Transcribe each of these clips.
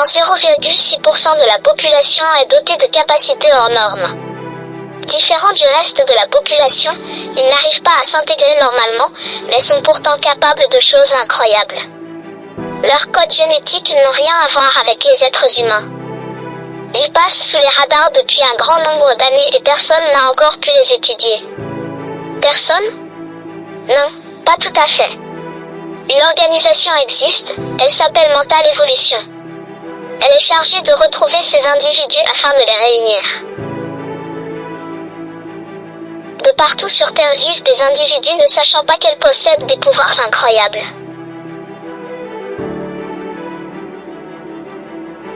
Seulement 0,6% de la population est dotée de capacités hors normes. Différents du reste de la population, ils n'arrivent pas à s'intégrer normalement, mais sont pourtant capables de choses incroyables. Leurs codes génétiques n'ont rien à voir avec les êtres humains. Ils passent sous les radars depuis un grand nombre d'années et personne n'a encore pu les étudier. Personne? Non, pas tout à fait. Une organisation existe, elle s'appelle Mental Evolution. Elle est chargée de retrouver ces individus afin de les réunir. De partout sur Terre vivent des individus ne sachant pas qu'elles possèdent des pouvoirs incroyables.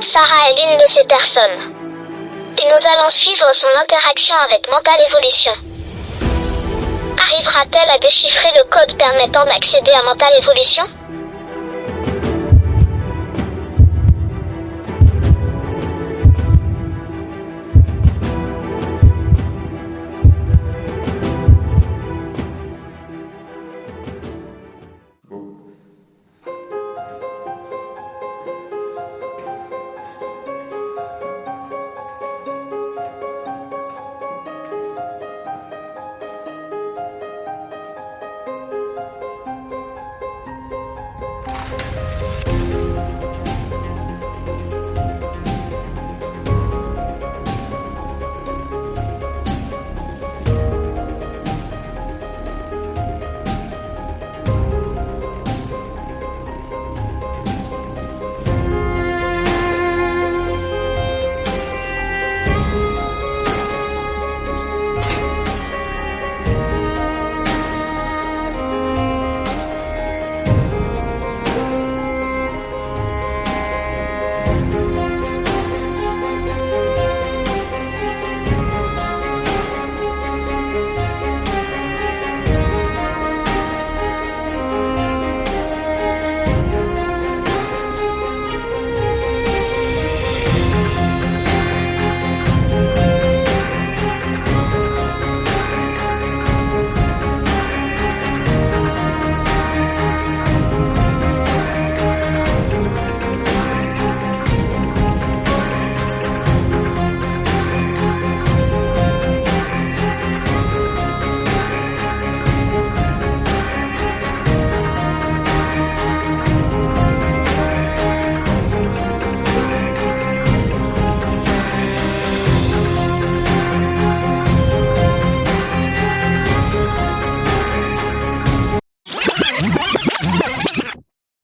Sarah est l'une de ces personnes. Et nous allons suivre son interaction avec Mental Evolution. Arrivera-t-elle à déchiffrer le code permettant d'accéder à Mental Evolution ?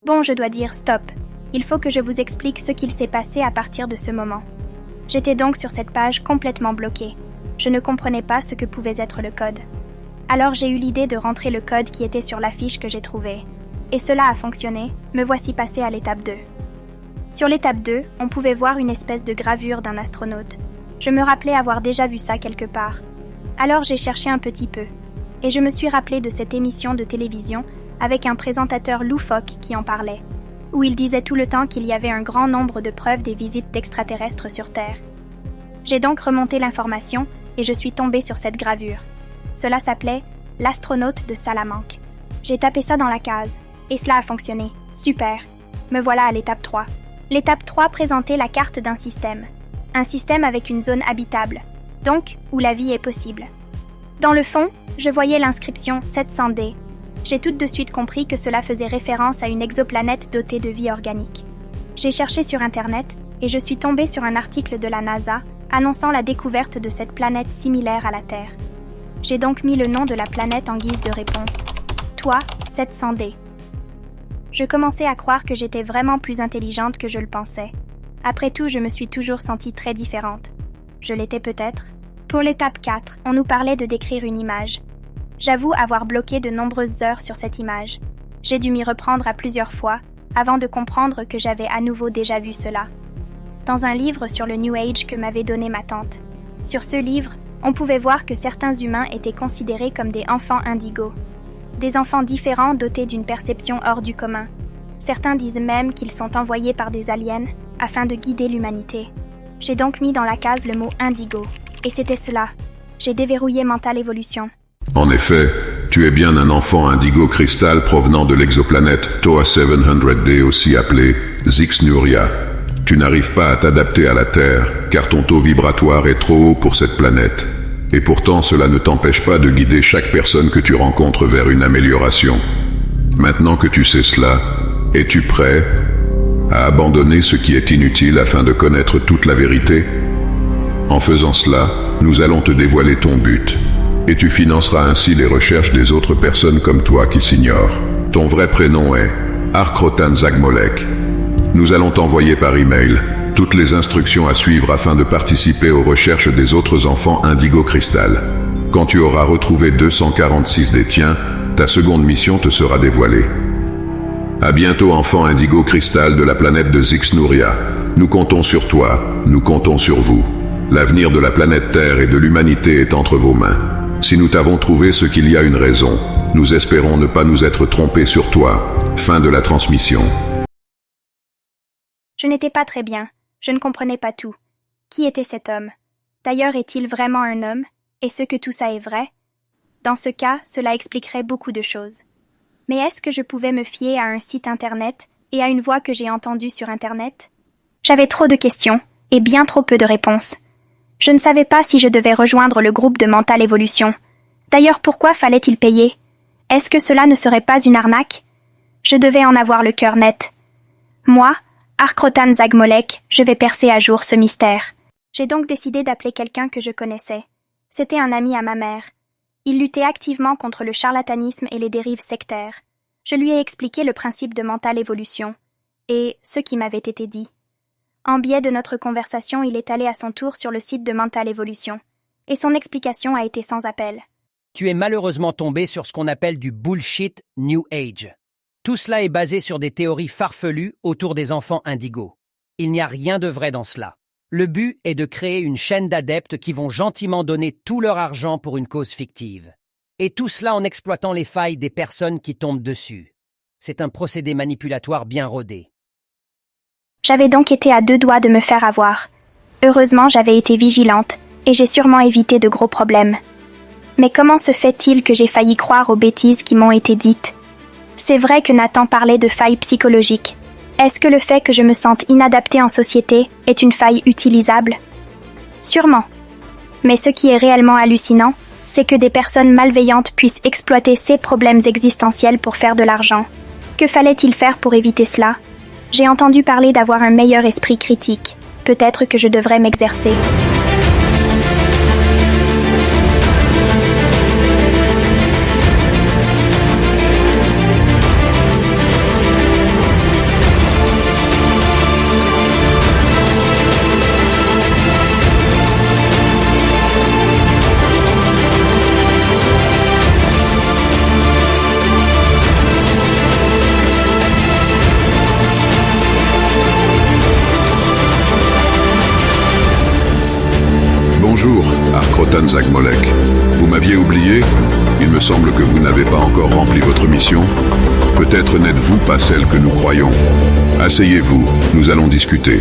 Bon, je dois dire stop. Il faut que je vous explique ce qu'il s'est passé à partir de ce moment. J'étais donc sur cette page complètement bloquée. Je ne comprenais pas ce que pouvait être le code. Alors j'ai eu l'idée de rentrer le code qui était sur l'affiche que j'ai trouvée. Et cela a fonctionné, me voici passé à l'étape 2. Sur l'étape 2, on pouvait voir une espèce de gravure d'un astronaute. Je me rappelais avoir déjà vu ça quelque part. Alors j'ai cherché un petit peu. Et je me suis rappelé de cette émission de télévision avec un présentateur loufoque qui en parlait, où il disait tout le temps qu'il y avait un grand nombre de preuves des visites d'extraterrestres sur Terre. J'ai donc remonté l'information et je suis tombée sur cette gravure. Cela s'appelait « L'astronaute de Salamanque ». J'ai tapé ça dans la case, et cela a fonctionné. Super. Me voilà à l'étape 3. L'étape 3 présentait la carte d'un système. Un système avec une zone habitable, donc où la vie est possible. Dans le fond, je voyais l'inscription 700D. J'ai tout de suite compris que cela faisait référence à une exoplanète dotée de vie organique. J'ai cherché sur Internet et je suis tombée sur un article de la NASA annonçant la découverte de cette planète similaire à la Terre. J'ai donc mis le nom de la planète en guise de réponse. Toi, 700D. Je commençais à croire que j'étais vraiment plus intelligente que je le pensais. Après tout, je me suis toujours sentie très différente. Je l'étais peut-être. Pour l'étape 4, on nous parlait de décrire une image. J'avoue avoir bloqué de nombreuses heures sur cette image. J'ai dû m'y reprendre à plusieurs fois avant de comprendre que j'avais à nouveau déjà vu cela. Dans un livre sur le New Age que m'avait donné ma tante. Sur ce livre, on pouvait voir que certains humains étaient considérés comme des enfants indigos. Des enfants différents dotés d'une perception hors du commun. Certains disent même qu'ils sont envoyés par des aliens afin de guider l'humanité. J'ai donc mis dans la case le mot indigo. Et c'était cela. J'ai déverrouillé Mental Evolution. En effet, tu es bien un enfant indigo cristal provenant de l'exoplanète Toa 700D, aussi appelée Zixnuria. Tu n'arrives pas à t'adapter à la Terre, car ton taux vibratoire est trop haut pour cette planète. Et pourtant, cela ne t'empêche pas de guider chaque personne que tu rencontres vers une amélioration. Maintenant que tu sais cela, es-tu prêt à abandonner ce qui est inutile afin de connaître toute la vérité? En faisant cela, nous allons te dévoiler ton but. Et tu financeras ainsi les recherches des autres personnes comme toi qui s'ignorent. Ton vrai prénom est Arkrotan Zagmolek. Nous allons t'envoyer par email toutes les instructions à suivre afin de participer aux recherches des autres enfants Indigo Crystal. Quand tu auras retrouvé 246 des tiens, ta seconde mission te sera dévoilée. À bientôt enfant Indigo Crystal de la planète de Zixnuria. Nous comptons sur toi, nous comptons sur vous. L'avenir de la planète Terre et de l'humanité est entre vos mains. Si nous t'avons trouvé, ce qu'il y a une raison. Nous espérons ne pas nous être trompés sur toi. Fin de la transmission. Je n'étais pas très bien. Je ne comprenais pas tout. Qui était cet homme? D'ailleurs, est-il vraiment un homme? Est-ce que tout ça est vrai? Dans ce cas, cela expliquerait beaucoup de choses. Mais est-ce que je pouvais me fier à un site internet et à une voix que j'ai entendue sur internet? J'avais trop de questions et bien trop peu de réponses. Je ne savais pas si je devais rejoindre le groupe de Mental Evolution. D'ailleurs, pourquoi fallait-il payer? Est-ce que cela ne serait pas une arnaque? Je devais en avoir le cœur net. Moi, Arkrotan Zagmolek, je vais percer à jour ce mystère. J'ai donc décidé d'appeler quelqu'un que je connaissais. C'était un ami à ma mère. Il luttait activement contre le charlatanisme et les dérives sectaires. Je lui ai expliqué le principe de Mental Evolution et ce qui m'avait été dit. En biais de notre conversation, il est allé à son tour sur le site de Mental Evolution, et son explication a été sans appel. Tu es malheureusement tombé sur ce qu'on appelle du bullshit New Age. Tout cela est basé sur des théories farfelues autour des enfants indigos. Il n'y a rien de vrai dans cela. Le but est de créer une chaîne d'adeptes qui vont gentiment donner tout leur argent pour une cause fictive. Et tout cela en exploitant les failles des personnes qui tombent dessus. C'est un procédé manipulatoire bien rodé. J'avais donc été à 2 doigts de me faire avoir. Heureusement, j'avais été vigilante, et j'ai sûrement évité de gros problèmes. Mais comment se fait-il que j'ai failli croire aux bêtises qui m'ont été dites? C'est vrai que Nathan parlait de failles psychologiques. Est-ce que le fait que je me sente inadaptée en société est une faille utilisable? Sûrement. Mais ce qui est réellement hallucinant, c'est que des personnes malveillantes puissent exploiter ces problèmes existentiels pour faire de l'argent. Que fallait-il faire pour éviter cela? J'ai entendu parler d'avoir un meilleur esprit critique. Peut-être que je devrais m'exercer. Bonjour, Arkrotan Zagmolek. Vous m'aviez oublié? Il me semble que vous n'avez pas encore rempli votre mission. Peut-être n'êtes-vous pas celle que nous croyons. Asseyez-vous, nous allons discuter.